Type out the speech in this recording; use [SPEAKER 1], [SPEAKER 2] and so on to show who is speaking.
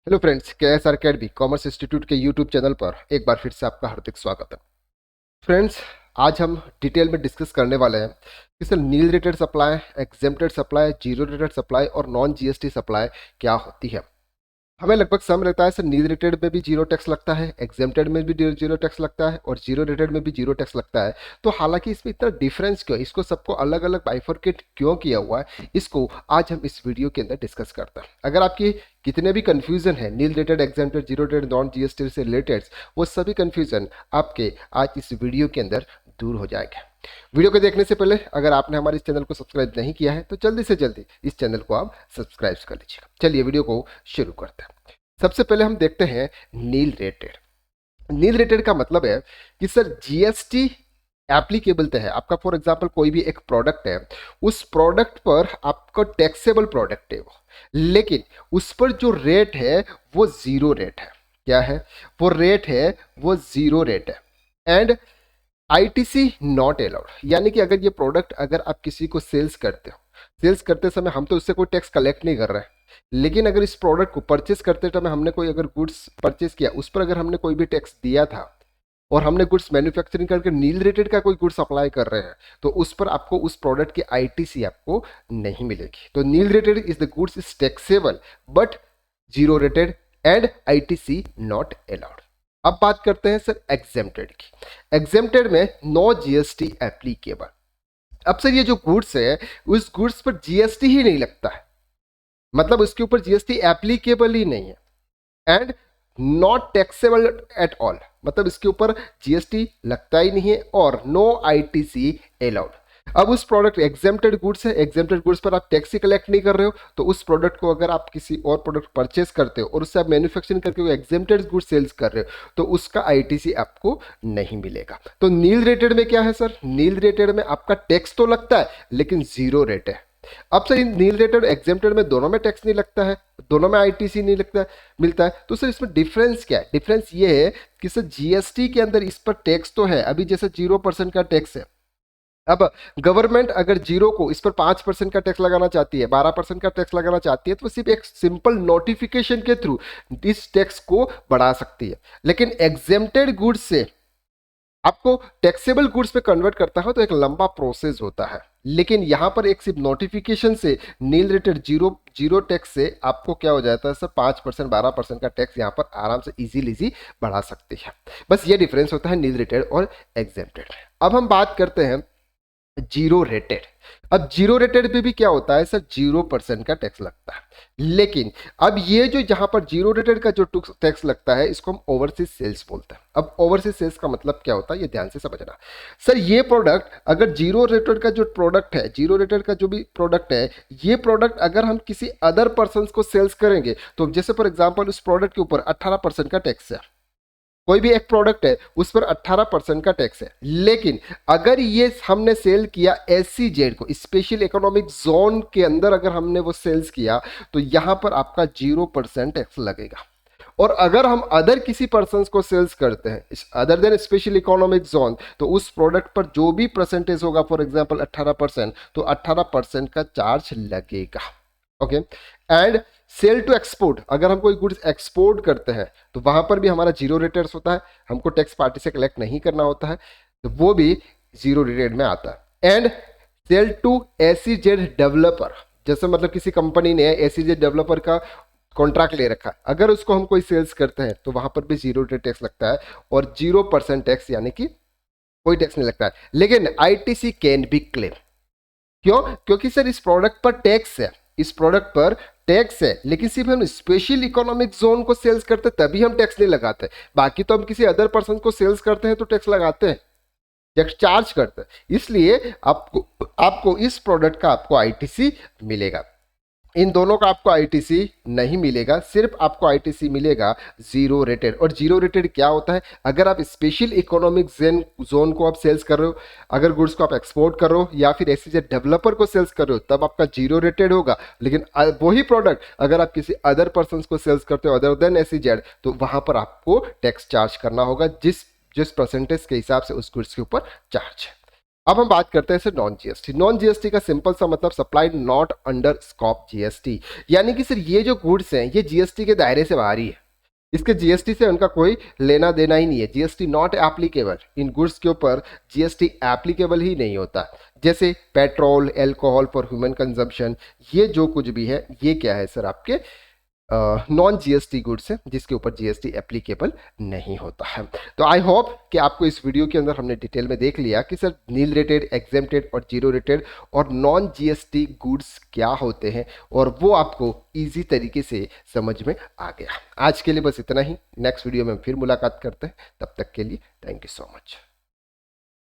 [SPEAKER 1] Hello friends, KSR academy commerce institute के YouTube channel पर एक बार फिर से आपका हार्दिक स्वागत है। फ्रेंड्स, आज हम डिटेल में डिस्कस करने वाले हैं कि sir nil rated supply, exempted supply, zero rated supply और नॉन जीएसटी सप्लाई क्या होती है। हमें लगभग सम रहता है सर, नील रेटेड में भी जीरो टैक्स लगता है, एग्जेम्प्टेड में भी जीरो टैक्स लगता है और जीरो रेटेड में भी जीरो टैक्स लगता है। तो हालांकि इसमें इतना डिफरेंस क्यों, इसको सबको अलग अलग बाइफरकेट क्यों किया हुआ है, इसको आज हम इस वीडियो के अंदर डिस्कस करते हैं। अगर आपकी कितने भी कंफ्यूजन है nil rated, exempted, zero rated, non GST से रिलेटेड, वो सभी कंफ्यूजन आपके आज इस वीडियो के अंदर दूर हो जाएगा। वीडियो को देखने से पहले अगर आपने हमारे इस चैनल को सब्सक्राइब नहीं किया है तो जल्दी से जल्दी इस चैनल को आप सब्सक्राइब कर लीजिएगा। चलिए वीडियो को शुरू करते हैं। सबसे पहले हम देखते हैं नील रेटेड। नील रेटेड का मतलब है कि सर जीएसटी एप्लीकेबल तो है आपका। फॉर एग्जांपल कोई भी एक प्रोडक्ट है, उस प्रोडक्ट पर आपका टैक्सेबल प्रोडक्ट है वो, लेकिन उस पर जो रेट है वो जीरो रेट है। क्या है वो रेट है? वो जीरो रेट है। एंड आईटीसी नॉट अलाउड, यानी कि अगर ये प्रोडक्ट अगर आप किसी को सेल्स करते हो, सेल्स करते समय हम तो उससे कोई टैक्स कलेक्ट नहीं कर रहे हैं, लेकिन अगर इस प्रोडक्ट को परचेस करते समय हमने कोई अगर गुड्स परचेस किया, उस पर अगर हमने कोई भी टैक्स दिया था और हमने गुड्स मैन्युफैक्चरिंग करके नील रेटेड का कोई गुड्स अप्लाई कर रहे हैं, तो उस पर आपको उस प्रोडक्ट की आईटीसी आपको नहीं मिलेगी। तो nil rated is the goods is taxable but zero rated and ITC not allowed. अब बात करते हैं सर एग्जेम्प्टेड की। एग्जेम्प्टेड में नो जीएसटी एप्लीकेबल। अब सर ये जो गुड्स है, उस गुड्स पर जीएसटी ही नहीं लगता है, मतलब उसके ऊपर जीएसटी एप्लीकेबल ही नहीं है। And not taxable at all, मतलब इसके ऊपर जीएसटी लगता ही नहीं है और नो आईटीसी अलाउड। अब उस प्रोडक्ट एग्जेम्प्टेड गुड्स है, एग्जेम्प्टेड गुड्स पर आप टैक्स ही कलेक्ट नहीं कर रहे हो, तो उस प्रोडक्ट को अगर आप किसी और प्रोडक्ट परचेस करते हो और उससे आप मैन्युफैक्चरिंग करके वो एग्जेम्प्टेड गुड्स सेल्स कर रहे हो, तो उसका आईटीसी आपको नहीं मिलेगा। तो नील रेटेड में क्या है सर? नील रेटेड में आपका टैक्स तो लगता है लेकिन जीरो रेट है। अब सर इन नील रेटेड एग्जेम्प्टेड में दोनों में टैक्स नहीं लगता है, दोनों में आईटीसी नहीं लगता है, मिलता है। तो सर इसमें डिफरेंस क्या है? डिफरेंस ये है कि सर जीएसटी के अंदर इस पर टैक्स तो है, अभी जैसे 0% का टैक्स है। अब गवर्नमेंट अगर जीरो को इस पर 5% का टैक्स लगाना चाहती है, 12% का टैक्स लगाना चाहती है, तो सिर्फ एक सिंपल नोटिफिकेशन के थ्रू इस टैक्स को बढ़ा सकती है। लेकिन एग्जेम्प्टेड गुड्स से आपको टैक्सेबल गुड्स पे कन्वर्ट करता है तो एक लंबा प्रोसेस होता है, लेकिन यहां पर एक सिर्फ नोटिफिकेशन से nil rated zero zero tax से आपको क्या हो जाता है सर? 5% 12% का टैक्स यहां पर आराम से इजी बढ़ा सकते हैं। बस ये डिफरेंस होता है नील रेटेड और एग्जेम्प्टेड। अब हम बात करते हैं जीरो रेटेड। अब जीरो रेटेड पे भी क्या होता है सर? 0% का टैक्स लगता है, लेकिन अब ये जो जहां पर जीरो रेटेड का जो टैक्स लगता है, इसको हम ओवरसीज सेल्स बोलते हैं। अब ओवरसीज सेल्स का मतलब क्या होता है ये ध्यान से समझना। सर ये प्रोडक्ट अगर जीरो रेटेड का जो प्रोडक्ट है, जीरो रेटेड का जो भी प्रोडक्ट है, ये प्रोडक्ट अगर हम किसी अदर पर्सन को सेल्स करेंगे, तो जैसे फॉर एग्जाम्पल उस प्रोडक्ट के ऊपर 18% का टैक्स है, कोई भी एक प्रोडक्ट है उस पर 18% का टैक्स है, लेकिन अगर ये हमने सेल किया एससीजेड को, स्पेशल इकोनॉमिक जोन के अंदर अगर हमने वो सेल्स किया, तो यहां पर आपका 0% टैक्स लगेगा। और अगर हम अदर किसी पर्सन को सेल्स करते हैं other than special economic zone, तो उस प्रोडक्ट पर जो भी परसेंटेज होगा, फॉर एग्जांपल 18%, तो 18% का चार्ज लगेगा। Okay. And sale to export, अगर हम कोई गुड्स एक्सपोर्ट करते हैं तो वहां पर भी हमारा जीरो रेटेड होता है, हमको टैक्स पार्टी से कलेक्ट नहीं करना होता है, तो वो भी जीरो रेटेड में आता है। And sale to SEZ developer, जैसे मतलब किसी कंपनी ने एसीजेड डेवलपर का कॉन्ट्रैक्ट ले रखा है, अगर उसको हम कोई सेल्स करते हैं तो वहां पर भी जीरो रेट टैक्स लगता है और 0% टैक्स, यानी कि कोई टैक्स नहीं लगता है। लेकिन आईटीसी कैन बी क्लेम। क्यों? क्योंकि सर इस प्रोडक्ट पर टैक्स है, इस प्रोडक्ट पर टैक्स है, लेकिन सिर्फ हम स्पेशल इकोनॉमिक जोन को सेल्स करते तभी हम टैक्स नहीं लगाते, बाकी तो हम किसी अदर पर्सन को सेल्स करते हैं तो टैक्स लगाते हैं, टैक्स चार्ज करते हैं। इसलिए आपको आपको इस प्रोडक्ट का आपको आईटीसी मिलेगा। इन दोनों का आपको आईटीसी नहीं मिलेगा, सिर्फ आपको आईटीसी मिलेगा जीरो रेटेड। और जीरो रेटेड क्या होता है? अगर आप स्पेशल इकोनॉमिक जोन को आप सेल्स कर रहे हो, अगर गुड्स को आप एक्सपोर्ट कर रहे हो या फिर ऐसे डेवलपर को सेल्स कर रहे हो, तब आपका जीरो रेटेड होगा। लेकिन वही प्रोडक्ट अगर आप किसी अदर पर्सन को सेल्स करते हो अदर देन एसीजेड, तो वहां पर आपको टैक्स चार्ज करना होगा जिस जिस परसेंटेज के हिसाब से उस गुड्स के ऊपर चार्ज है। अब हम बात करते हैं sir non GST. Non GST का सिंपल सा मतलब supply not under scope GST, यानी कि सर ये जो गुड्स हैं ये जीएसटी के दायरे से बाहर ही है, इसके जीएसटी से उनका कोई लेना देना ही नहीं है। GST not applicable, in goods के ऊपर जीएसटी एप्लीकेबल ही नहीं होता। जैसे petrol, alcohol for human consumption, ये जो कुछ भी है ये क्या है सर, आपके नॉन जीएसटी गुड्स है जिसके ऊपर जीएसटी एप्लीकेबल नहीं होता है। तो आई होप कि आपको इस वीडियो के अंदर हमने डिटेल में देख लिया कि सर नील रेटेड, एग्जेम्प्टेड और जीरो रेटेड और नॉन जीएसटी गुड्स क्या होते हैं, और वो आपको इजी तरीके से समझ में आ गया। आज के लिए बस इतना ही, नेक्स्ट वीडियो में फिर मुलाकात करते हैं, तब तक के लिए थैंक यू सो मच।